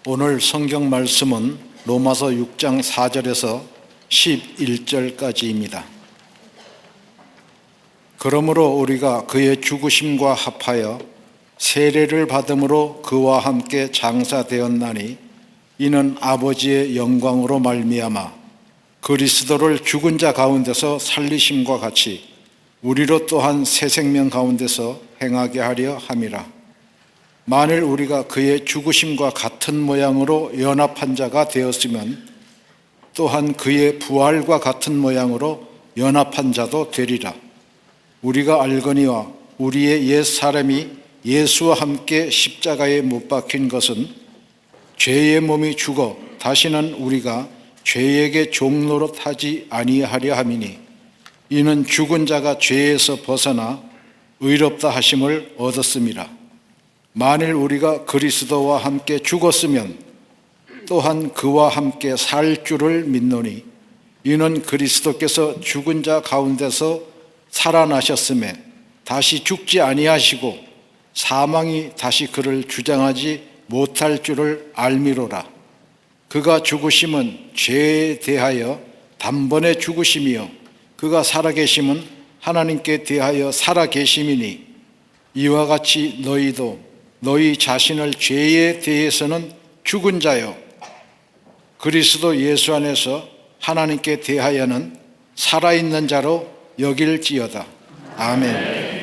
오늘 성경 말씀은 로마서 6장 4절에서 11절까지입니다. 그러므로 우리가 그의 죽으심과 합하여 세례를 받음으로 그와 함께 장사되었나니 이는 아버지의 영광으로 말미암아 그리스도를 죽은 자 가운데서 살리심과 같이 우리로 또한 새 생명 가운데서 행하게 하려 함이라. 만일 우리가 그의 죽으심과 같은 모양으로 연합한 자가 되었으면 또한 그의 부활과 같은 모양으로 연합한 자도 되리라. 우리가 알거니와 우리의 옛 사람이 예수와 함께 십자가에 못 박힌 것은 죄의 몸이 죽어 다시는 우리가 죄에게 종노릇하지 아니하려 함이니 이는 죽은 자가 죄에서 벗어나 의롭다 하심을 얻었음이라. 만일 우리가 그리스도와 함께 죽었으면 또한 그와 함께 살 줄을 믿노니 이는 그리스도께서 죽은 자 가운데서 살아나셨음에 다시 죽지 아니하시고 사망이 다시 그를 주장하지 못할 줄을 알미로라. 그가 죽으심은 죄에 대하여 단번에 죽으심이요 그가 살아계심은 하나님께 대하여 살아계심이니 이와 같이 너희도 너희 자신을 죄에 대해서는 죽은 자요 그리스도 예수 안에서 하나님께 대하여는 살아있는 자로 여길지어다. 아멘.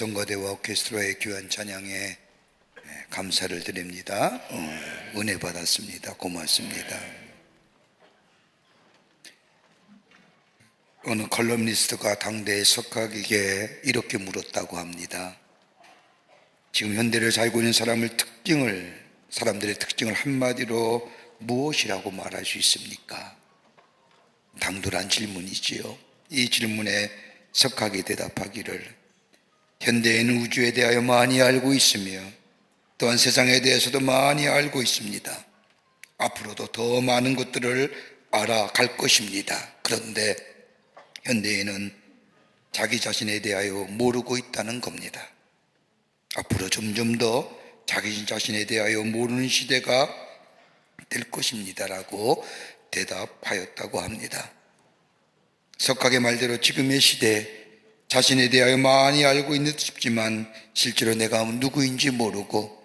성가대와 오케스트라의 귀한 찬양에 감사를 드립니다. 은혜 받았습니다. 고맙습니다. 어느 컬럼니스트가 당대의 석학에게 이렇게 물었다고 합니다. 지금 현대를 살고 있는 사람들의 특징을 한마디로 무엇이라고 말할 수 있습니까? 당돌한 질문이지요. 이 질문에 석학이 대답하기를, 현대인은 우주에 대하여 많이 알고 있으며 또한 세상에 대해서도 많이 알고 있습니다. 앞으로도 더 많은 것들을 알아갈 것입니다. 그런데 현대인은 자기 자신에 대하여 모르고 있다는 겁니다. 앞으로 점점 더 자기 자신에 대하여 모르는 시대가 될 것입니다라고 대답하였다고 합니다. 석학의 말대로 지금의 시대, 자신에 대하여 많이 알고 있는 듯 싶지만 실제로 내가 누구인지 모르고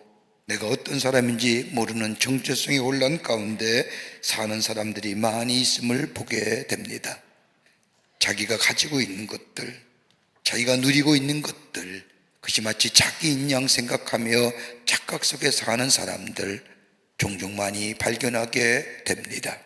내가 어떤 사람인지 모르는 정체성의 혼란 가운데 사는 사람들이 많이 있음을 보게 됩니다. 자기가 가지고 있는 것들, 자기가 누리고 있는 것들, 그것이 마치 자기인 양 생각하며 착각 속에 사는 사람들 종종 많이 발견하게 됩니다.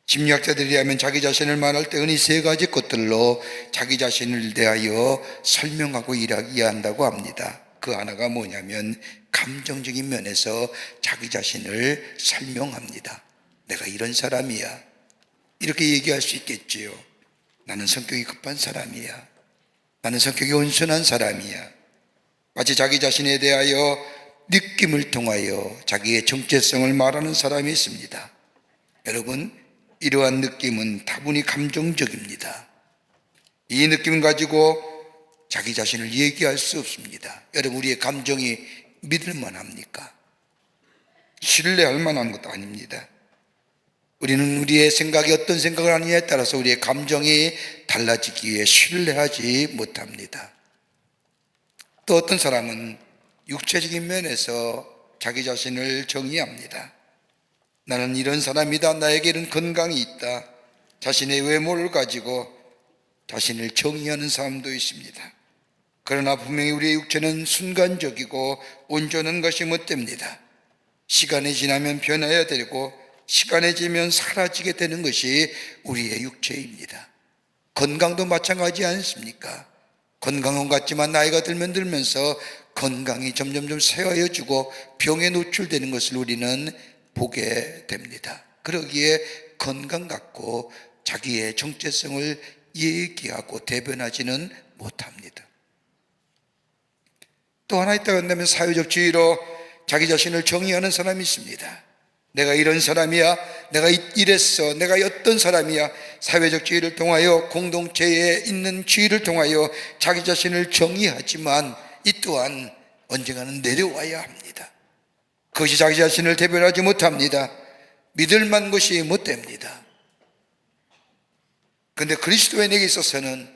심리학자들이 하면 자기 자신을 말할 때 흔히 세 가지 것들로 자기 자신을 대하여 설명하고 이야기한다고 합니다. 그 하나가 뭐냐면 감정적인 면에서 자기 자신을 설명합니다. 내가 이런 사람이야, 이렇게 얘기할 수 있겠지요. 나는 성격이 급한 사람이야, 나는 성격이 온순한 사람이야. 마치 자기 자신에 대하여 느낌을 통하여 자기의 정체성을 말하는 사람이 있습니다. 여러분, 이러한 느낌은 다분히 감정적입니다. 이 느낌을 가지고 자기 자신을 얘기할 수 없습니다. 여러분, 우리의 감정이 믿을 만합니까? 신뢰할 만한 것도 아닙니다. 우리는 우리의 생각이 어떤 생각을 하느냐에 따라서 우리의 감정이 달라지기에 신뢰하지 못합니다. 또 어떤 사람은 육체적인 면에서 자기 자신을 정의합니다. 나는 이런 사람이다, 나에게 이런 건강이 있다, 자신의 외모를 가지고 자신을 정의하는 사람도 있습니다. 그러나 분명히 우리의 육체는 순간적이고 온전한 것이 못 됩니다. 시간이 지나면 변해야 되고 시간이 지면 사라지게 되는 것이 우리의 육체입니다. 건강도 마찬가지 않습니까? 건강은 같지만 나이가 들면서 건강이 점점 쇠하여지고 병에 노출되는 것을 우리는 보게 됩니다. 그러기에 건강 갖고 자기의 정체성을 얘기하고 대변하지는 못합니다. 또 하나 있다고 한다면 사회적 지위로 자기 자신을 정의하는 사람이 있습니다. 내가 이런 사람이야, 내가 이랬어, 내가 어떤 사람이야. 사회적 지위를 통하여, 공동체에 있는 지위를 통하여 자기 자신을 정의하지만 이 또한 언젠가는 내려와야 합니다. 그것이 자기 자신을 대변하지 못합니다. 믿을 만한 것이 못 됩니다. 그런데 그리스도인에게 있어서는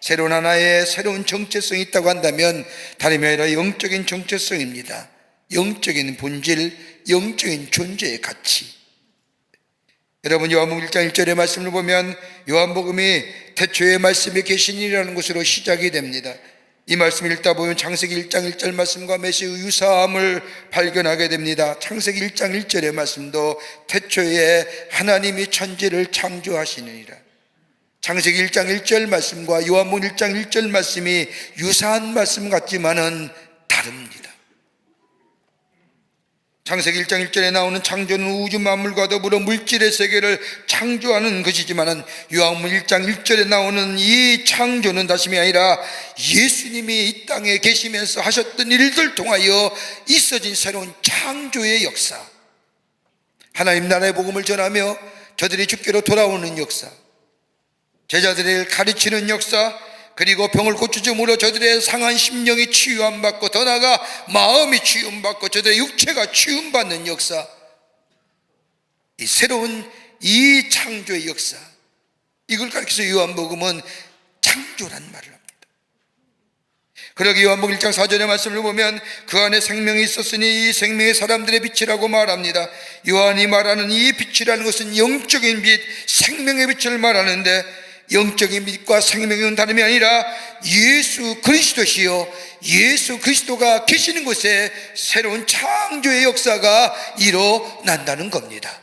새로운 하나의 새로운 정체성이 있다고 한다면 다름이 아니라 영적인 정체성입니다. 영적인 본질, 영적인 존재의 가치. 여러분, 요한복음 1장 1절의 말씀을 보면 요한복음이 태초에 말씀이 계시니라는 것으로 시작이 됩니다. 이 말씀을 읽다 보면 창세기 1장 1절 말씀과 메시의 유사함을 발견하게 됩니다. 창세기 1장 1절의 말씀도 태초에 하나님이 천지를 창조하시느니라. 창세기 1장 1절 말씀과 요한복음 1장 1절 말씀이 유사한 말씀 같지만은 다릅니다. 창세기 1장 1절에 나오는 창조는 우주 만물과 더불어 물질의 세계를 창조하는 것이지만 요한복음 1장 1절에 나오는 이 창조는 다름이 아니라 예수님이 이 땅에 계시면서 하셨던 일들 통하여 있어진 새로운 창조의 역사, 하나님 나라의 복음을 전하며 저들이 주께로 돌아오는 역사, 제자들을 가르치는 역사, 그리고 병을 고쳐줌으로 저들의 상한 심령이 치유함받고 더 나아가 마음이 치유함받고 저들의 육체가 치유함받는 역사, 이 새로운 이 창조의 역사, 이걸 가르쳐서 요한복음은 창조란 말을 합니다. 그러기 요한복음 1장 4절의 말씀을 보면 그 안에 생명이 있었으니 이 생명의 사람들의 빛이라고 말합니다. 요한이 말하는 이 빛이라는 것은 영적인 빛, 생명의 빛을 말하는데 영적인 빛과 생명은 다름이 아니라 예수 그리스도시요, 예수 그리스도가 계시는 곳에 새로운 창조의 역사가 일어난다는 겁니다.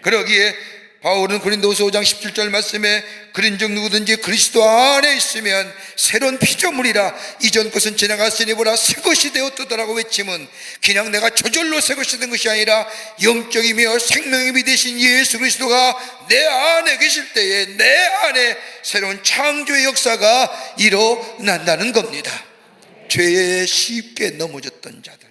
그러기에 바울은 고린도후서 5장 17절 말씀에 그런즉 누구든지 그리스도 안에 있으면 새로운 피조물이라 이전 것은 지나갔으니 보라 새 것이 되었더라고 외침은 그냥 내가 저절로 새 것이 된 것이 아니라 영적이며 생명의 빛 되신 예수 그리스도가 내 안에 계실 때에 내 안에 새로운 창조의 역사가 일어난다는 겁니다. 죄에 쉽게 넘어졌던 자들,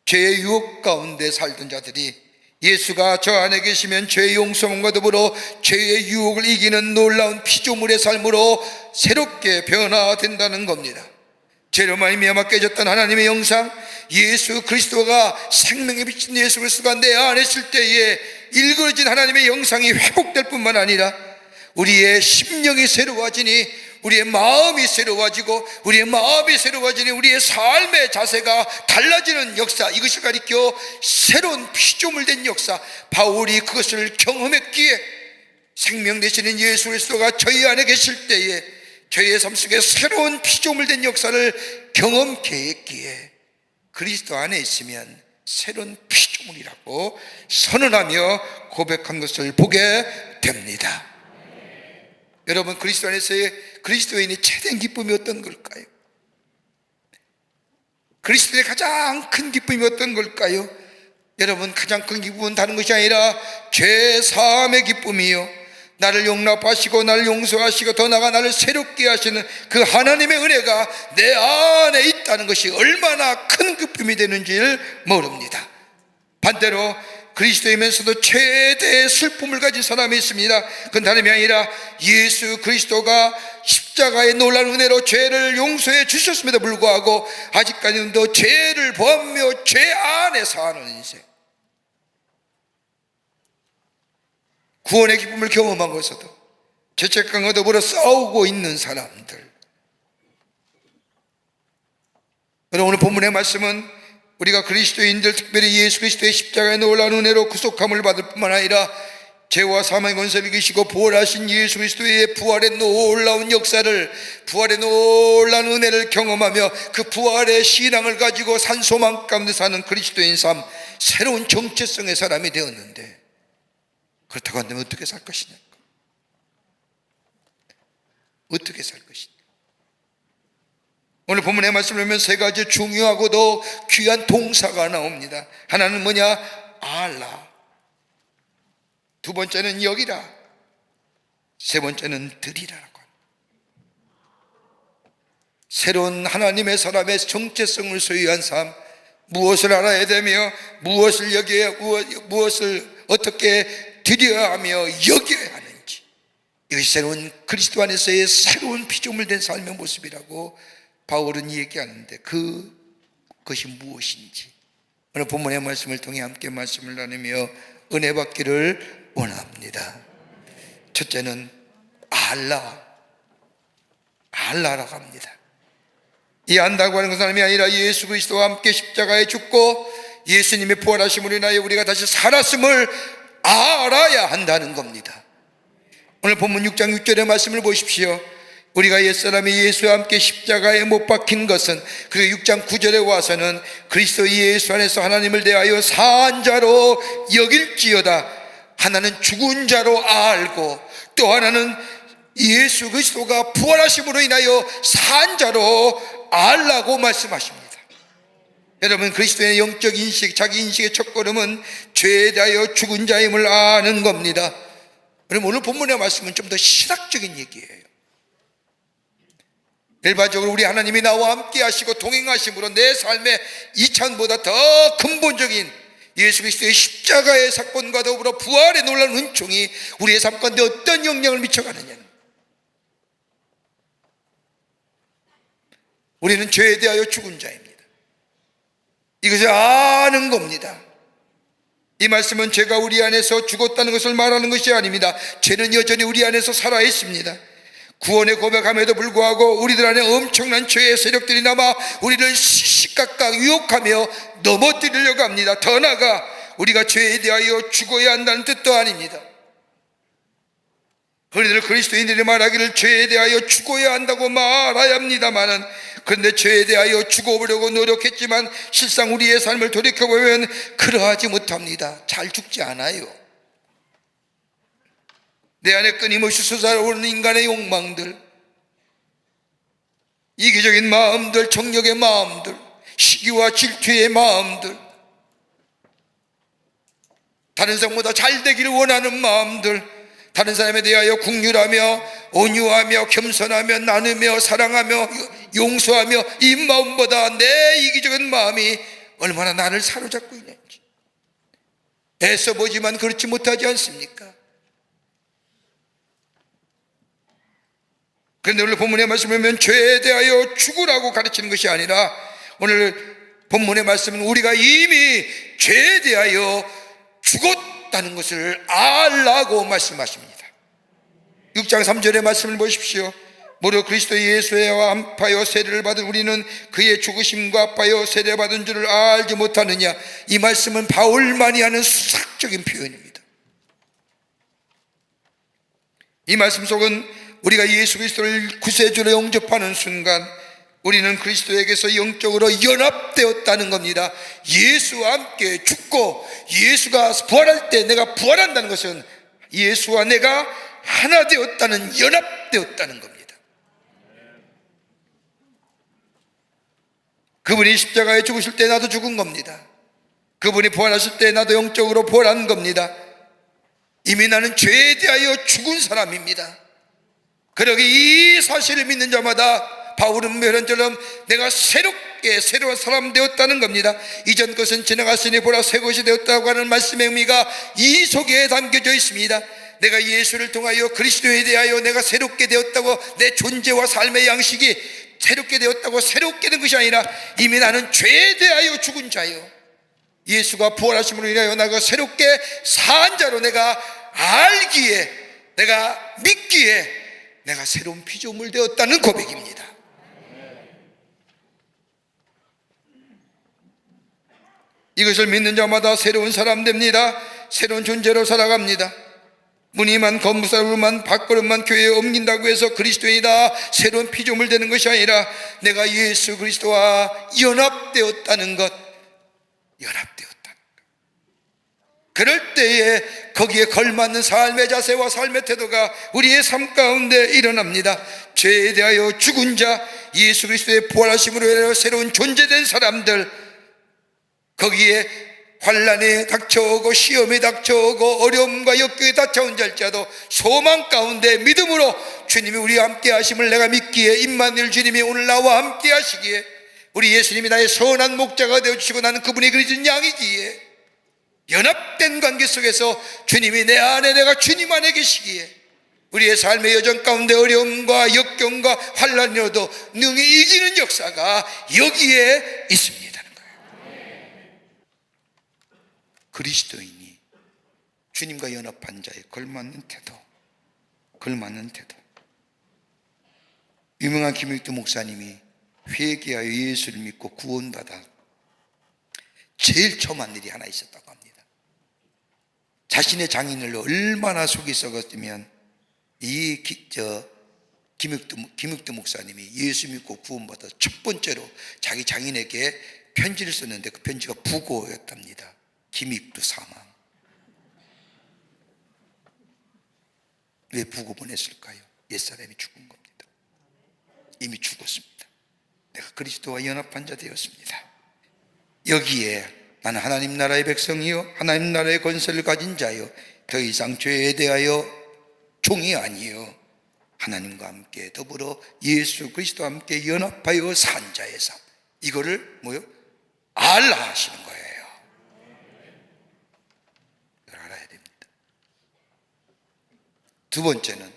죄의 유혹 가운데 살던 자들이 예수가 저 안에 계시면 죄의 용서함과 더불어 죄의 유혹을 이기는 놀라운 피조물의 삶으로 새롭게 변화된다는 겁니다. 죄로 말미암아 깨졌던 하나님의 영상, 예수 그리스도가 생명에 비친 예수 그리스도가 내 안에 있을 때에 일그러진 하나님의 영상이 회복될 뿐만 아니라 우리의 심령이 새로워지니 우리의 마음이 새로워지고 우리의 마음이 새로워지니 우리의 삶의 자세가 달라지는 역사, 이것을 가리켜 새로운 피조물 된 역사, 바울이 그것을 경험했기에 생명 되시는 예수 그리스도가 저희 안에 계실 때에 저희의 삶 속에 새로운 피조물 된 역사를 경험케 했기에 그리스도 안에 있으면 새로운 피조물이라고 선언하며 고백한 것을 보게 됩니다. 여러분, 그리스도 안에서의 그리스도인의 최대한 기쁨이 어떤 걸까요? 그리스도의 가장 큰 기쁨이 어떤 걸까요? 여러분, 가장 큰 기쁨은 다른 것이 아니라 죄사함의 기쁨이요, 나를 용납하시고 나를 용서하시고 더 나아가 나를 새롭게 하시는 그 하나님의 은혜가 내 안에 있다는 것이 얼마나 큰 기쁨이 되는지를 모릅니다. 반대로 그리스도이면서도 최대의 슬픔을 가진 사람이 있습니다. 그건 다름이 아니라 예수 그리스도가 십자가의 놀라운 은혜로 죄를 용서해 주셨음에도 불구하고 아직까지도 죄를 범하며 죄 안에 사는 인생, 구원의 기쁨을 경험하고서도 죄책감과 더불어 싸우고 있는 사람들. 오늘 본문의 말씀은 우리가 그리스도인들, 특별히 예수 그리스도의 십자가의 놀라운 은혜로 구속함을 받을 뿐만 아니라 죄와 사망의 권세를 이기시고 부활하신 예수 그리스도의 부활의 놀라운 역사를, 부활의 놀라운 은혜를 경험하며 그 부활의 신앙을 가지고 산소망 가운데 사는 그리스도인 삶, 새로운 정체성의 사람이 되었는데, 그렇다고 한다면 어떻게 살 것이냐? 어떻게 살 것이냐? 오늘 본문의 말씀을 보면 세 가지 중요하고도 귀한 동사가 나옵니다. 하나는 뭐냐? 알라. 두 번째는 여기라. 세 번째는 드리라라고. 새로운 하나님의 사람의 정체성을 소유한 삶, 무엇을 알아야 되며 무엇을 여기에 무엇을 어떻게 드려야 하며 여겨야 하는지, 이것이 새로운 그리스도 안에서의 새로운 피조물 된 삶의 모습이라고 바울은 얘기하는데, 그것이 무엇인지 오늘 본문의 말씀을 통해 함께 말씀을 나누며 은혜 받기를 원합니다. 첫째는 알라라고 합니다. 이 안다고 하는 것은 사람이 아니라 예수 그리스도와 함께 십자가에 죽고 예수님의 부활하심으로 인하여 우리가 다시 살았음을 알아야 한다는 겁니다. 오늘 본문 6장 6절의 말씀을 보십시오. 우리가 옛사람이 예수와 함께 십자가에 못 박힌 것은, 그리고 6장 9절에 와서는 그리스도 예수 안에서 하나님을 대하여 산 자로 여길지어다. 하나는 죽은 자로 알고 또 하나는 예수 그리스도가 부활하심으로 인하여 산 자로 알라고 말씀하십니다. 여러분, 그리스도의 영적 인식, 자기 인식의 첫걸음은 죄에 대하여 죽은 자임을 아는 겁니다. 그럼 오늘 본문의 말씀은 좀 더 신학적인 얘기예요. 일반적으로 우리 하나님이 나와 함께 하시고 동행하심으로 내 삶의 이찬보다 더 근본적인 예수 그리스도의 십자가의 사건과 더불어 부활의 놀라운 은총이 우리의 삶 가운데 어떤 영향을 미쳐가느냐, 우리는 죄에 대하여 죽은 자입니다. 이것을 아는 겁니다. 이 말씀은 죄가 우리 안에서 죽었다는 것을 말하는 것이 아닙니다. 죄는 여전히 우리 안에서 살아있습니다. 구원의 고백함에도 불구하고 우리들 안에 엄청난 죄의 세력들이 남아 우리를 시시각각 유혹하며 넘어뜨리려고 합니다. 더 나아가 우리가 죄에 대하여 죽어야 한다는 뜻도 아닙니다. 흔히들 그리스도인들이 말하기를 죄에 대하여 죽어야 한다고 말해야 합니다마는, 그런데 죄에 대하여 죽어보려고 노력했지만 실상 우리의 삶을 돌이켜보면 그러하지 못합니다. 잘 죽지 않아요. 내 안에 끊임없이 솟아오르는 인간의 욕망들, 이기적인 마음들, 정욕의 마음들, 시기와 질투의 마음들, 다른 사람보다 잘 되기를 원하는 마음들, 다른 사람에 대하여 긍휼하며 온유하며 겸손하며 나누며 사랑하며 용서하며, 이 마음보다 내 이기적인 마음이 얼마나 나를 사로잡고 있는지 애써 보지만 그렇지 못하지 않습니까? 그런데 오늘 본문의 말씀을 보면 죄에 대하여 죽으라고 가르치는 것이 아니라, 오늘 본문의 말씀은 우리가 이미 죄에 대하여 죽었다는 것을 알라고 말씀하십니다. 6장 3절의 말씀을 보십시오. 무릇 그리스도 예수와 아파여 세례를 받은 우리는 그의 죽으심과 아파여 세례받은 줄을 알지 못하느냐. 이 말씀은 바울만이 하는 수학적인 표현입니다. 이 말씀 속은 우리가 예수 그리스도를 구세주로 영접하는 순간 우리는 그리스도에게서 영적으로 연합되었다는 겁니다. 예수와 함께 죽고 예수가 부활할 때 내가 부활한다는 것은 예수와 내가 하나 되었다는, 연합되었다는 겁니다. 그분이 십자가에 죽으실 때 나도 죽은 겁니다. 그분이 부활하실 때 나도 영적으로 부활한 겁니다. 이미 나는 죄에 대하여 죽은 사람입니다. 그러기 이 사실을 믿는 자마다 바울은 묘련처럼 내가 새롭게 새로운 사람 되었다는 겁니다. 이전 것은 지나갔으니 보라 새 것이 되었다고 하는 말씀의 의미가 이 속에 담겨져 있습니다. 내가 예수를 통하여 그리스도에 대하여 내가 새롭게 되었다고, 내 존재와 삶의 양식이 새롭게 되었다고 새롭게 된 것이 아니라 이미 나는 죄에 대하여 죽은 자요, 예수가 부활하심으로 인하여 내가 새롭게 산 자로 내가 알기에, 내가 믿기에 내가 새로운 피조물 되었다는 고백입니다. 이것을 믿는 자마다 새로운 사람 됩니다. 새로운 존재로 살아갑니다. 무늬만 건물살로만 밥그릇만 교회에 옮긴다고 해서 그리스도인이다, 새로운 피조물 되는 것이 아니라 내가 예수 그리스도와 연합되었다는 것, 연합되었다는 것. 그럴 때에 거기에 걸맞는 삶의 자세와 삶의 태도가 우리의 삶 가운데 일어납니다. 죄에 대하여 죽은 자, 예수 그리스도의 부활하심으로 인하여 새로운 존재된 사람들, 거기에 환난에 닥쳐오고 시험에 닥쳐오고 어려움과 역경에 닥쳐온 자일지라도 소망 가운데 믿음으로 주님이 우리와 함께 하심을 내가 믿기에, 임마누엘 주님이 오늘 나와 함께 하시기에, 우리 예수님이 나의 선한 목자가 되어주시고 나는 그분이 그리진 양이기에, 연합된 관계 속에서 주님이 내 안에 내가 주님 안에 계시기에 우리의 삶의 여정 가운데 어려움과 역경과 환난이라도 능히 이기는 역사가 여기에 있습니다. 그리스도인이 주님과 연합한 자에 걸맞는 태도, 걸맞는 태도. 유명한 김익두 목사님이 회개하여 예수를 믿고 구원받아 제일 처음 한 일이 하나 있었다고 합니다. 자신의 장인을 얼마나 속이 썩었으면 이 김익두 목사님이 예수 믿고 구원받아 첫 번째로 자기 장인에게 편지를 썼는데 그 편지가 부고였답니다. 김익두 사망. 왜 부고 보냈을까요? 옛사람이 죽은 겁니다. 이미 죽었습니다. 내가 그리스도와 연합한 자 되었습니다. 여기에 나는 하나님 나라의 백성이요 하나님 나라의 권세를 가진 자요, 더 이상 죄에 대하여 종이 아니요 하나님과 함께 더불어 예수 그리스도와 함께 연합하여 산 자의 삶, 이거를 알라 하시는 거예요. 두 번째는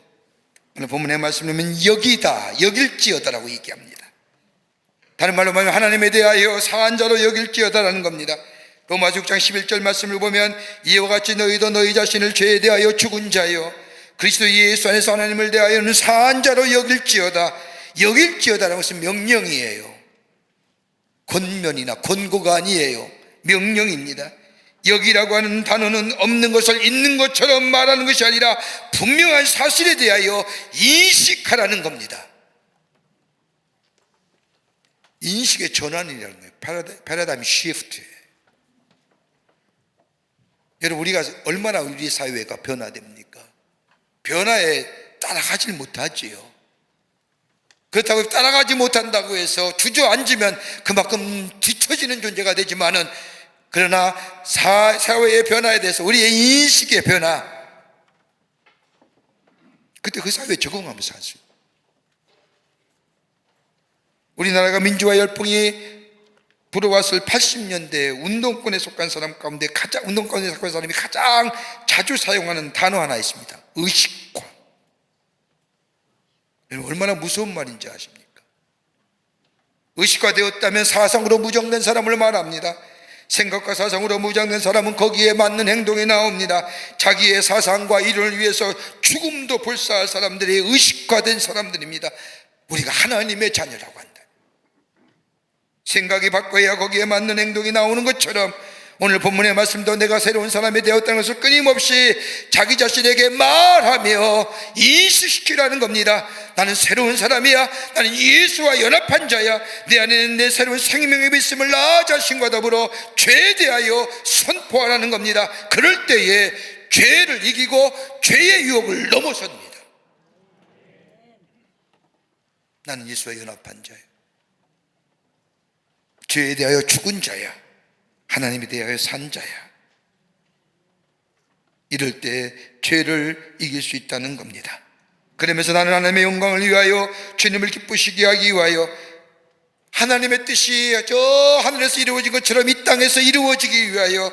오늘 본문의 말씀을 보면 여기다, 여길지어다라고 얘기합니다. 다른 말로 말하면 하나님에 대하여 상한 자로 여길지어다라는 겁니다. 로마서 6장 11절 말씀을 보면 이와 같이 너희도 너희 자신을 죄에 대하여 죽은 자요 그리스도 예수 안에서 하나님을 대하여는 상한 자로 여길지어다. 여길지어다라는 것은 명령이에요. 권면이나 권고가 아니에요. 명령입니다. 여기라고 하는 단어는 없는 것을 있는 것처럼 말하는 것이 아니라 분명한 사실에 대하여 인식하라는 겁니다. 인식의 전환이라는 거예요. 패러다임 시프트. 여러분, 우리가 얼마나 우리 사회가 변화됩니까? 변화에 따라가질 못하지요. 그렇다고 따라가지 못한다고 해서 주저앉으면 그만큼 뒤처지는 존재가 되지만은, 그러나 사회의 변화에 대해서 우리의 인식의 변화, 그때 그 사회에 적응하면서 살 수 있어요. 우리나라가 민주화 열풍이 불어왔을 80년대 운동권에 속한 사람 가운데 운동권에 속한 사람이 가장 자주 사용하는 단어 하나 있습니다. 의식화. 얼마나 무서운 말인지 아십니까? 의식화되었다면 사상으로 무정된 사람을 말합니다. 생각과 사상으로 무장된 사람은 거기에 맞는 행동이 나옵니다. 자기의 사상과 일을 위해서 죽음도 불사할 사람들이 의식화된 사람들입니다. 우리가 하나님의 자녀라고 한다. 생각이 바꿔야 거기에 맞는 행동이 나오는 것처럼 오늘 본문의 말씀도 내가 새로운 사람이 되었다는 것을 끊임없이 자기 자신에게 말하며 인식시키라는 겁니다. 나는 새로운 사람이야. 나는 예수와 연합한 자야. 내 안에는 내 새로운 생명의 있음을 나 자신과 더불어 죄에 대하여 선포하라는 겁니다. 그럴 때에 죄를 이기고 죄의 유혹을 넘어섭니다. 나는 예수와 연합한 자야. 죄에 대하여 죽은 자야. 하나님에 대하여 산 자야. 이럴 때 죄를 이길 수 있다는 겁니다. 그러면서 나는 하나님의 영광을 위하여 주님을 기쁘시게 하기 위하여 하나님의 뜻이 저 하늘에서 이루어진 것처럼 이 땅에서 이루어지기 위하여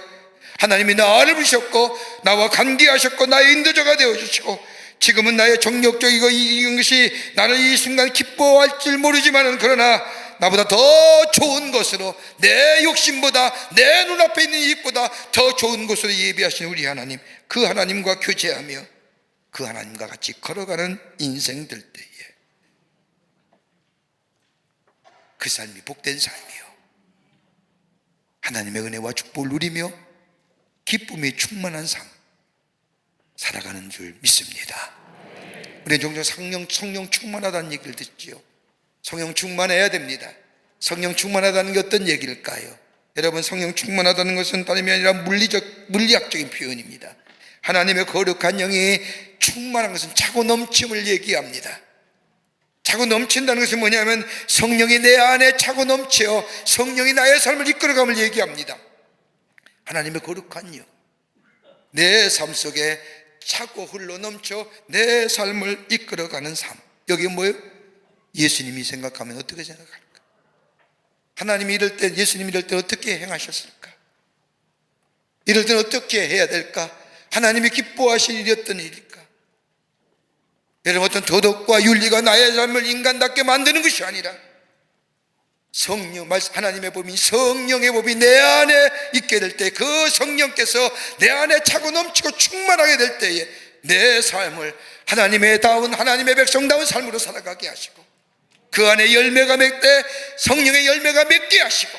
하나님이 나를 부르셨고 나와 관계하셨고 나의 인도자가 되어주시고 지금은 나의 정력적이고 이런 것이 나를 이 순간 기뻐할 줄 모르지만은 그러나 나보다 더 좋은 것으로 내 욕심보다 내 눈앞에 있는 이익보다 더 좋은 것으로 예비하신 우리 하나님, 그 하나님과 교제하며 그 하나님과 같이 걸어가는 인생 될 때에 그 삶이 복된 삶이요 하나님의 은혜와 축복을 누리며 기쁨이 충만한 삶 살아가는 줄 믿습니다. 우리는 종종 성령 충만하다는 얘기를 듣지요. 성령 충만해야 됩니다. 성령 충만하다는 게 어떤 얘기일까요? 여러분, 성령 충만하다는 것은 다름이 아니라 물리학적인 표현입니다. 하나님의 거룩한 영이 충만한 것은 차고 넘침을 얘기합니다. 차고 넘친다는 것은 뭐냐면 성령이 내 안에 차고 넘쳐 성령이 나의 삶을 이끌어감을 얘기합니다. 하나님의 거룩한 영, 내 삶 속에 차고 흘러 넘쳐 내 삶을 이끌어가는 삶. 여기 뭐예요? 예수님이 생각하면 어떻게 생각할까? 하나님이 이럴 때, 예수님이 이럴 때 어떻게 행하셨을까? 이럴 때는 어떻게 해야 될까? 하나님이 기뻐하실 일이 어떤 일일까? 여러분, 어떤 도덕과 윤리가 나의 삶을 인간답게 만드는 것이 아니라 성령, 하나님의 법인 성령의 법이 내 안에 있게 될 때 그 성령께서 내 안에 차고 넘치고 충만하게 될 때에 내 삶을 하나님의 다운, 하나님의 백성다운 삶으로 살아가게 하시고 그 안에 열매가 맺되 성령의 열매가 맺게 하시고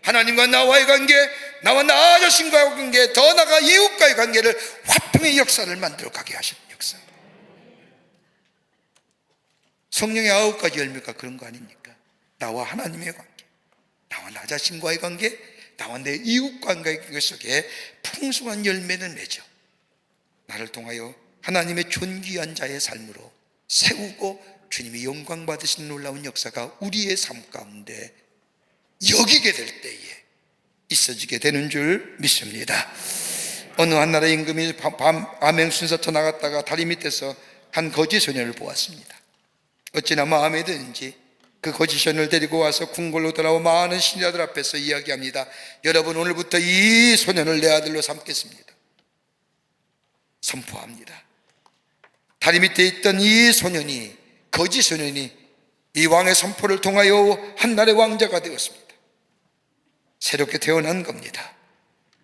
하나님과 나와의 관계, 나와 나 자신과의 관계, 더 나아가 이웃과의 관계를 화평의 역사를 만들어 가게 하시는 역사. 성령의 9가지 열매가 그런 거 아닙니까? 나와 하나님의 관계, 나와 나 자신과의 관계, 나와 내 이웃과의 관계 속에 풍성한 열매를 맺어 나를 통하여 하나님의 존귀한 자의 삶으로 세우고 주님이 영광 받으시는 놀라운 역사가 우리의 삶 가운데 여기게 될 때에 있어지게 되는 줄 믿습니다. 어느 한 나라 임금이 암행 순사터 나갔다가 다리 밑에서 한 거지 소년을 보았습니다. 어찌나 마음에 드는지 그 거지 소년을 데리고 와서 궁궐로 돌아와 많은 신하들 앞에서 이야기합니다. 여러분, 오늘부터 이 소년을 내 아들로 삼겠습니다. 선포합니다. 다리 밑에 있던 이 소년이, 거지 소년이 이 왕의 선포를 통하여 한나라의 왕자가 되었습니다. 새롭게 태어난 겁니다.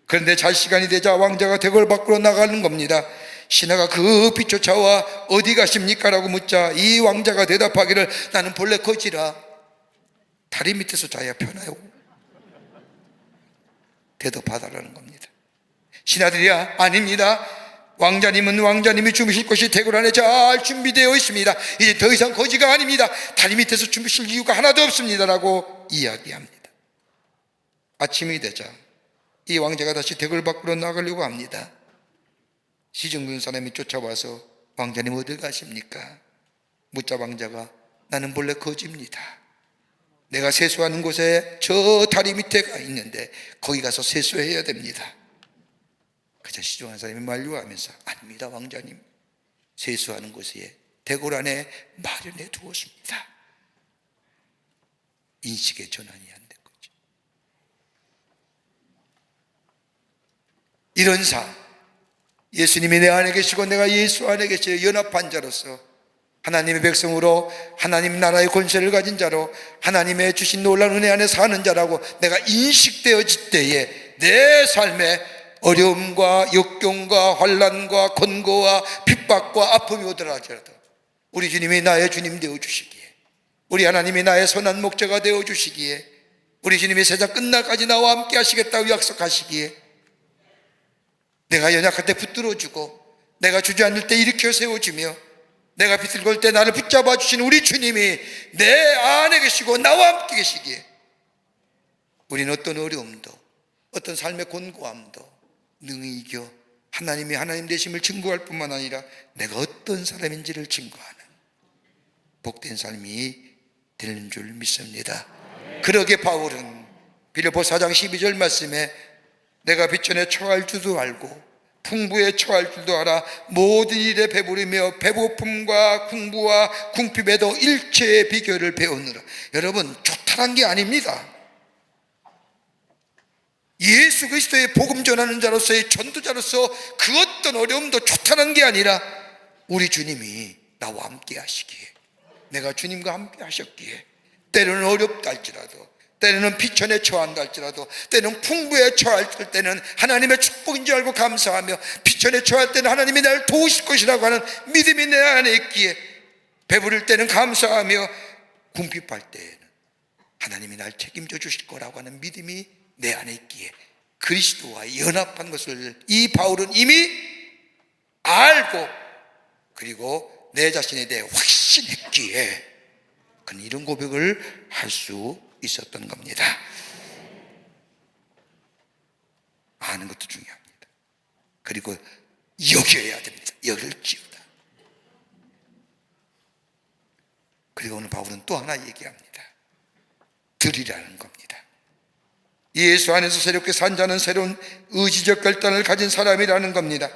그런데 잘 시간이 되자 왕자가 대궐 밖으로 나가는 겁니다. 신하가 급히 쫓아와 어디 가십니까? 라고 묻자 이 왕자가 대답하기를 나는 본래 거지라 다리 밑에서 자야 편해요. 대답하달라는 겁니다. 신하들이야, 아닙니다. 왕자님은 왕자님이 주무실 곳이 대궐 안에 잘 준비되어 있습니다. 이제 더 이상 거지가 아닙니다. 다리 밑에서 주무실 이유가 하나도 없습니다 라고 이야기합니다. 아침이 되자 이 왕자가 다시 대궐 밖으로 나가려고 합니다. 시중군 사람이 쫓아와서 왕자님 어딜 가십니까? 묻자 왕자가 나는 본래 거지입니다. 내가 세수하는 곳에 저 다리 밑에 가 있는데 거기 가서 세수해야 됩니다. 그저 시중한 사람이 만류하면서 아닙니다 왕자님, 세수하는 곳에 대궐 안에 마련해 두었습니다. 인식의 전환이 안 된 거죠. 이런 삶, 예수님이 내 안에 계시고 내가 예수 안에 계시고 연합한 자로서 하나님의 백성으로 하나님 나라의 권세를 가진 자로 하나님의 주신 놀라운 은혜 안에 사는 자라고 내가 인식되어질 때에 내 삶에 어려움과 역경과 환난과 권고와 핍박과 아픔이 오더라 하더라도 우리 주님이 나의 주님 되어주시기에, 우리 하나님이 나의 선한 목자가 되어주시기에, 우리 주님이 세상 끝날까지 나와 함께 하시겠다고 약속하시기에 내가 연약할 때 붙들어주고 내가 주저앉을 때 일으켜 세워주며 내가 비틀걸 때 나를 붙잡아 주신 우리 주님이 내 안에 계시고 나와 함께 계시기에 우리는 어떤 어려움도 어떤 삶의 곤고함도 능히 이겨 하나님이 하나님 되심을 증거할 뿐만 아니라 내가 어떤 사람인지를 증거하는 복된 삶이 되는 줄 믿습니다. 그러게 바울은 빌립보 4장 12절 말씀에 내가 비천에 처할 줄도 알고 풍부에 처할 줄도 알아 모든 일에 배부르며 배고픔과 궁부와 궁핍에도 일체의 비결을 배우느라. 여러분, 조탈한 게 아닙니다. 예수 그리스도의 복음 전하는 자로서의 전도자로서 그 어떤 어려움도 조탈한 게 아니라 우리 주님이 나와 함께 하시기에, 내가 주님과 함께 하셨기에 때로는 어렵다 할지라도, 때로는 비천에 처한다 할지라도, 때로는 풍부에 처할 때는 하나님의 축복인 줄 알고 감사하며, 비천에 처할 때는 하나님이 나를 도우실 것이라고 하는 믿음이 내 안에 있기에, 배부를 때는 감사하며 궁핍할 때에는 하나님이 날 책임져 주실 거라고 하는 믿음이 내 안에 있기에 그리스도와 연합한 것을 이 바울은 이미 알고, 그리고 내 자신에 대해 확신했기에 그는 이런 고백을 할 수 있었던 겁니다. 아는 것도 중요합니다. 그리고 여겨야 됩니다. 여길지어다. 그리고 오늘 바울은 또 하나 얘기합니다. 들이라는 겁니다. 예수 안에서 새롭게 산 자는 새로운 의지적 결단을 가진 사람이라는 겁니다.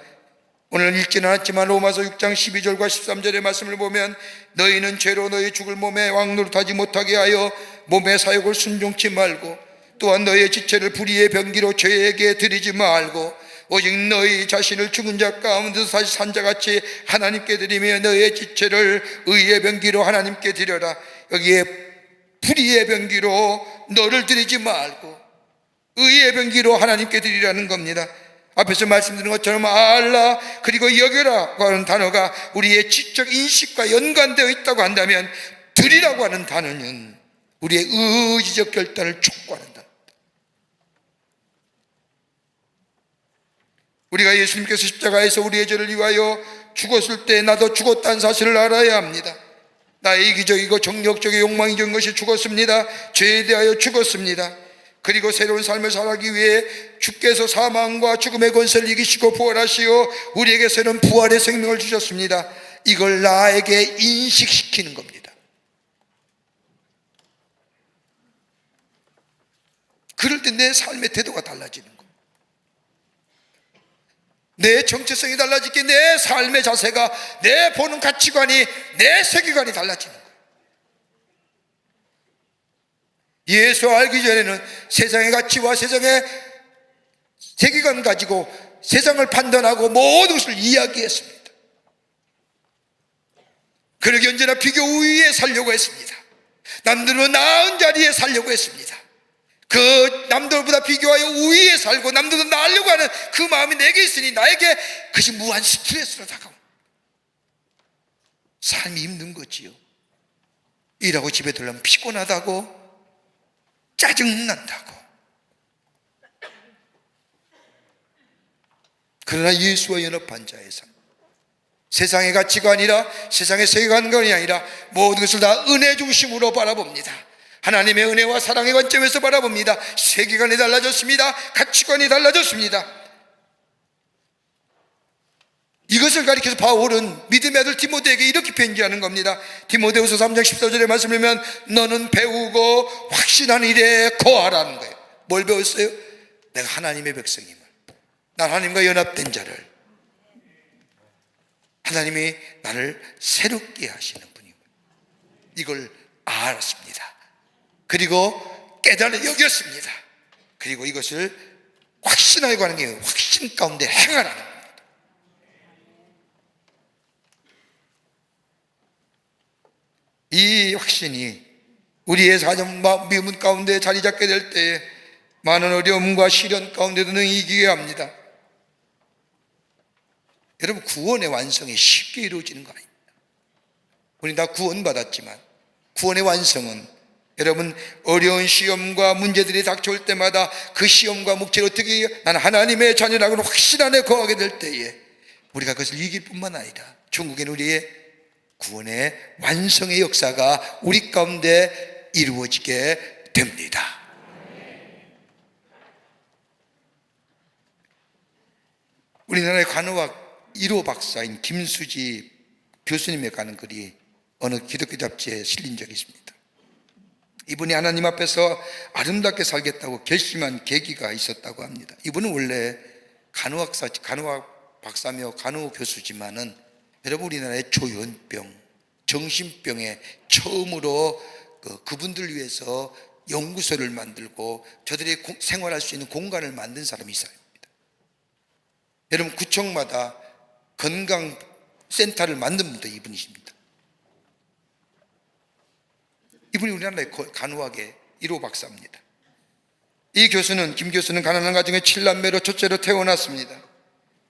오늘 읽지는 않았지만 로마서 6장 12절과 13절의 말씀을 보면 너희는 죄로 너희 죽을 몸에 왕노릇하지 못하게 하여 몸의 사욕을 순종치 말고, 또한 너희의 지체를 불의의 병기로 죄에게 드리지 말고, 오직 너희 자신을 죽은 자 가운데서 다시 산 자같이 하나님께 드리며 너희의 지체를 의의 병기로 하나님께 드려라. 여기에 불의의 병기로 너를 드리지 말고 의의 병기로 하나님께 드리라는 겁니다. 앞에서 말씀드린 것처럼 알라 그리고 여겨라고 하는 단어가 우리의 지적 인식과 연관되어 있다고 한다면, 드리라고 하는 단어는 우리의 의지적 결단을 촉구하는 단어입니다. 우리가 예수님께서 십자가에서 우리의 죄를 위하여 죽었을 때 나도 죽었다는 사실을 알아야 합니다. 나의 이기적이고 정력적인 욕망이적인 것이 죽었습니다. 죄에 대하여 죽었습니다. 그리고 새로운 삶을 살아가기 위해 주께서 사망과 죽음의 권세를 이기시고 부활하시어 우리에게 새로운 부활의 생명을 주셨습니다. 이걸 나에게 인식시키는 겁니다. 그럴 때 내 삶의 태도가 달라지는 거예요. 내 정체성이 달라지기에 내 삶의 자세가, 내 보는 가치관이, 내 세계관이 달라지는 거예요. 예수 알기 전에는 세상의 가치와 세상의 세계관 가지고 세상을 판단하고 모든 것을 이야기했습니다. 그러기 언제나 비교 우위에 살려고 했습니다. 남들은 나은 자리에 살려고 했습니다. 그 남들보다 비교하여 우위에 살고 남들도 나으려고 하는 그 마음이 내게 있으니 나에게 그것이 무한 스트레스로 다가옵니다. 삶이 힘든 거지요. 일하고 집에 들어가면 피곤하다고, 짜증난다고, 그러나 예수와 연합한 자의 삶, 세상의 가치가 아니라 세상의 세계관이 아니라 모든 것을 다 은혜 중심으로 바라봅니다. 하나님의 은혜와 사랑의 관점에서 바라봅니다. 세계관이 달라졌습니다. 가치관이 달라졌습니다. 이것을 가리켜서 바울은 믿음의 아들 디모데에게 이렇게 편지하는 겁니다. 디모데후서 3장 14절의 말씀을 보면 너는 배우고 확신한 일에 거하라는 거예요. 뭘 배웠어요? 내가 하나님의 백성임을, 난 하나님과 연합된 자를, 하나님이 나를 새롭게 하시는 분임을, 이걸 알았습니다. 그리고 깨달아 여겼습니다. 그리고 이것을 확신하고 하는 게 확신 가운데 행하라는 겁니다. 이 확신이 우리의 사정 미문 가운데 자리 잡게 될 때에 많은 어려움과 시련 가운데도 능히 이기게 합니다. 여러분, 구원의 완성이 쉽게 이루어지는 거 아닙니다. 우리 다 구원받았지만 구원의 완성은 여러분 어려운 시험과 문제들이 닥쳐올 때마다 그 시험과 묵지를 어떻게 나는 하나님의 자녀라고 확신 안에 거하게 될 때에 우리가 그것을 이길 뿐만 아니라 천국에는 우리의 구원의 완성의 역사가 우리 가운데 이루어지게 됩니다. 우리나라의 간호학 1호 박사인 김수지 교수님에 관한 글이 어느 기독교 잡지에 실린 적이 있습니다. 이분이 하나님 앞에서 아름답게 살겠다고 결심한 계기가 있었다고 합니다. 이분은 원래 간호학 박사며 간호 교수지만은 여러분 우리나라의 조현병, 정신병에 처음으로 그분들 위해서 연구소를 만들고 저들이 생활할 수 있는 공간을 만든 사람이 있어요. 여러분 구청마다 건강센터를 만든 분도 이분이십니다. 이분이 우리나라의 간호학의 1호 박사입니다. 이 교수는, 김 교수는 가난한 가정의 7남매로 첫째로 태어났습니다.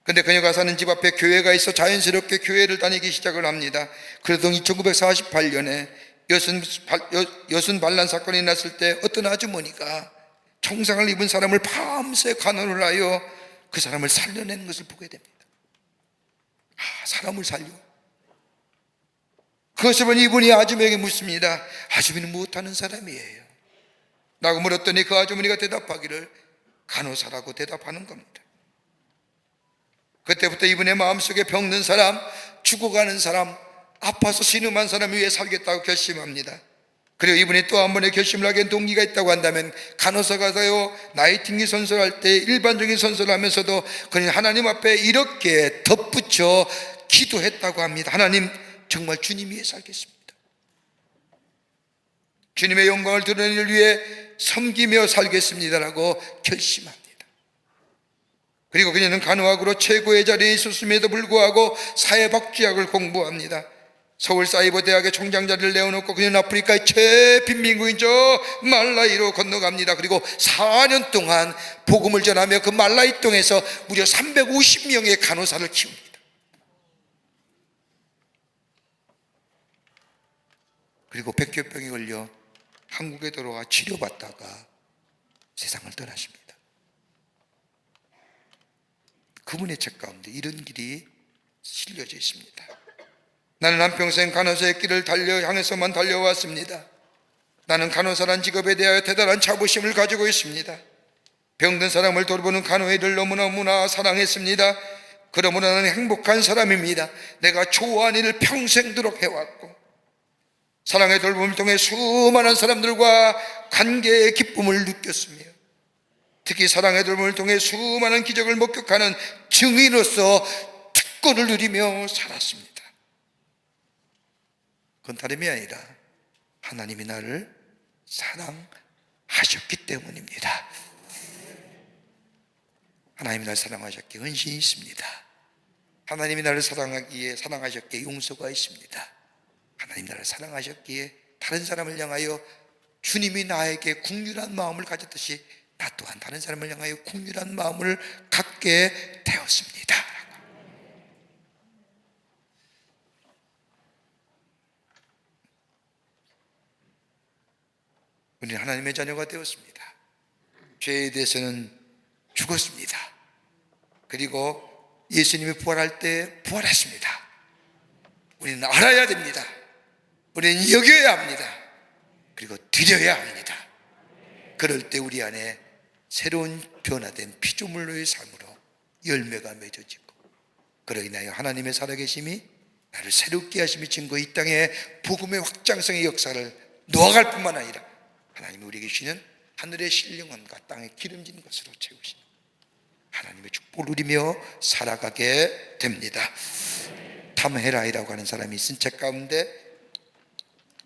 그런데 그녀가 사는 집 앞에 교회가 있어 자연스럽게 교회를 다니기 시작을 합니다. 그러던 1948년에 여순 반란 사건이 났을 때 어떤 아주머니가 총상을 입은 사람을 밤새 간호를 하여 그 사람을 살려내는 것을 보게 됩니다. 사람을 살려? 그것을 보니 이분이 아주머니에게 묻습니다. 아주머니는 무엇하는 사람이에요? 라고 물었더니 그 아주머니가 대답하기를 간호사라고 대답하는 겁니다. 그때부터 이분의 마음속에 병든 사람, 죽어가는 사람, 아파서 신음한 사람 위해 살겠다고 결심합니다. 그리고 이분이 또 한 번의 결심을 하게 된 동기가 있다고 한다면 간호사가 되어 나이팅게일 선서할 때 일반적인 선서를 하면서도 그는 하나님 앞에 이렇게 덧붙여 기도했다고 합니다. 하나님, 정말 주님 위해 살겠습니다. 주님의 영광을 드러내기 위해 섬기며 살겠습니다라고 결심합니다. 그리고 그녀는 간호학으로 최고의 자리에 있었음에도 불구하고 사회복지학을 공부합니다. 서울사이버대학의 총장 자리를 내어놓고 그녀는 아프리카의 최빈민국인 저 말라위로 건너갑니다. 그리고 4년 동안 복음을 전하며 그 말라위 땅에서 무려 350명의 간호사를 키웁니다. 그리고 백혈병에 걸려 한국에 들어와 치료받다가 세상을 떠나십니다. 그분의 책 가운데 이런 길이 실려져 있습니다. 나는 한평생 간호사의 길을 향해서만 달려왔습니다. 나는 간호사란 직업에 대하여 대단한 자부심을 가지고 있습니다. 병든 사람을 돌보는 간호의 일을 너무나 사랑했습니다. 그러므로 나는 행복한 사람입니다. 내가 좋아하는 일을 평생도록 해왔고 사랑의 돌봄을 통해 수많은 사람들과 관계의 기쁨을 느꼈으며 특히 사랑의 돌봄을 통해 수많은 기적을 목격하는 증인으로서 특권을 누리며 살았습니다. 그건 다름이 아니라 하나님이 나를 사랑하셨기 때문입니다. 하나님이 나를 사랑하셨기에 헌신이 있습니다. 하나님이 나를 사랑하셨기에 용서가 있습니다. 하나님 나를 사랑하셨기에 다른 사람을 향하여 주님이 나에게 긍휼한 마음을 가졌듯이 나 또한 다른 사람을 향하여 긍휼한 마음을 갖게 되었습니다. 우리는 하나님의 자녀가 되었습니다. 죄에 대해서는 죽었습니다. 그리고 예수님이 부활할 때 부활했습니다. 우리는 알아야 됩니다. 우리는 여겨야 합니다. 그리고 드려야 합니다. 그럴 때 우리 안에 새로운 변화된 피조물로의 삶으로 열매가 맺어지고, 그로 인하여 하나님의 살아계심이 나를 새롭게 하심이 증거, 이 땅에 복음의 확장성의 역사를 놓아갈 뿐만 아니라 하나님이 우리에게 주시는 하늘의 신령함과 땅의 기름진 것으로 채우시는 하나님의 축복을 누리며 살아가게 됩니다. 탐 헤라이라고 하는 사람이 쓴 책 가운데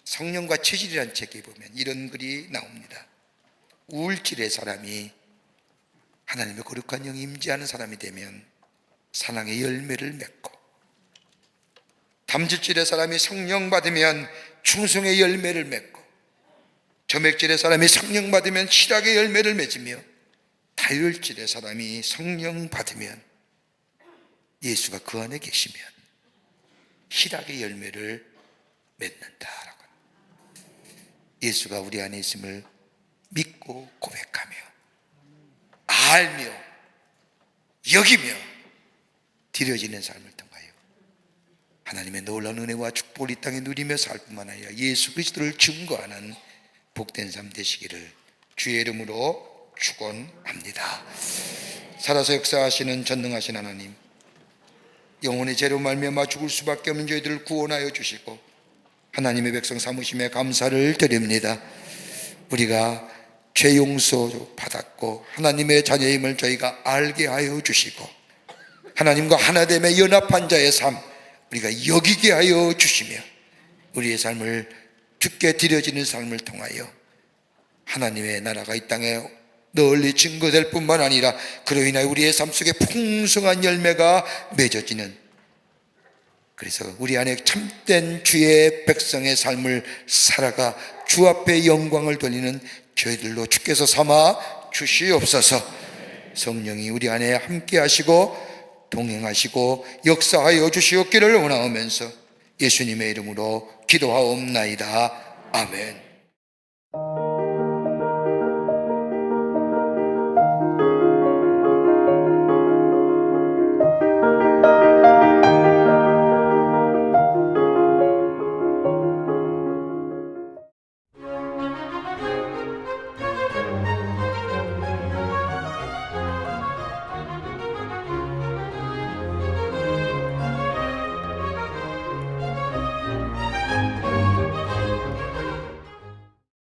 성령과 체질이라는 책에 보면 이런 글이 나옵니다. 우울질의 사람이 하나님의 거룩한 영이 임재하는 사람이 되면 사랑의 열매를 맺고, 담즙질의 사람이 성령 받으면 충성의 열매를 맺고, 점액질의 사람이 성령 받으면 실학의 열매를 맺으며, 다혈질의 사람이 성령 받으면 예수가 그 안에 계시면 실학의 열매를 맺는다라고. 예수가 우리 안에 있음을 믿고 고백하며 알며 여기며 드려지는 삶을 통하여 하나님의 놀라운 은혜와 축복을 이 땅에 누리며 살 뿐만 아니라 예수 그리스도를 증거하는 복된 삶 되시기를 주의 이름으로 축원합니다. 살아서 역사하시는 전능하신 하나님, 영혼의 죄로 말미암아 죽을 수밖에 없는 저희들을 구원하여 주시고 하나님의 백성 삼으심에 감사를 드립니다. 우리가 죄 용서 받았고 하나님의 자녀임을 저희가 알게 하여 주시고, 하나님과 하나됨의 연합한 자의 삶 우리가 여기게 하여 주시며, 우리의 삶을 주께 드려지는 삶을 통하여 하나님의 나라가 이 땅에 널리 증거될 뿐만 아니라 그로 인하여 우리의 삶 속에 풍성한 열매가 맺어지는, 그래서 우리 안에 참된 주의 백성의 삶을 살아가 주 앞에 영광을 돌리는 저희들로 주께서 삼아 주시옵소서. 성령이 우리 안에 함께 하시고 동행하시고 역사하여 주시옵기를 원하오면서 예수님의 이름으로 기도하옵나이다. 아멘.